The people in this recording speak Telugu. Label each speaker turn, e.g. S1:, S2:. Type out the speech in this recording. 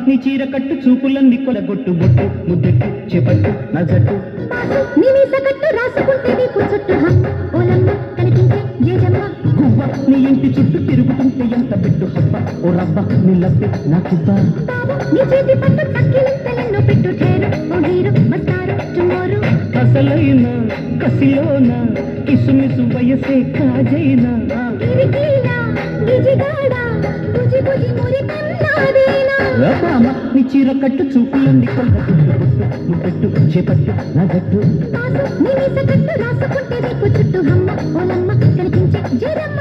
S1: నీ చీర కట్టు చూపులన్నీ కొలగొట్టు బొట్టు ముద్దెట్టు చేపట్టు నా జట్టు
S2: నీ మీస కట్టు రాసుకుంటే నీకు చుట్టూ ఓలమ్మ కనిపించే జేజమ్మ
S1: గువ్వ నీ ఇంటి చుట్టూ తిరుగుతుంటే ఎంత బిడ్డు హబ్బ ఓ రవ్వ నీ లబ్బే నాకిబ్బ
S2: నీ చేతి పట్టు చక్కిలింతలెన్నో పెట్టు చేరు ఓ హీరు వస్తారు టుమారో
S1: అసలైన కసిలోన కిసుమిసు వయసే కాజైనా
S2: గిరికీలా గిజిగాడా బుజి బుజి మురి కన్నాదేనా
S1: నీ చీర కట్టు చూపులన్నీ కొలగొట్టు బొట్టు ముద్దెట్టు చేపట్టు నా జట్టు
S2: నీ మీస కట్టు రాసుకుంటే నీకు చుట్టూ హమ్మ ఓలమ్మ కనిపించే జేజమ్మ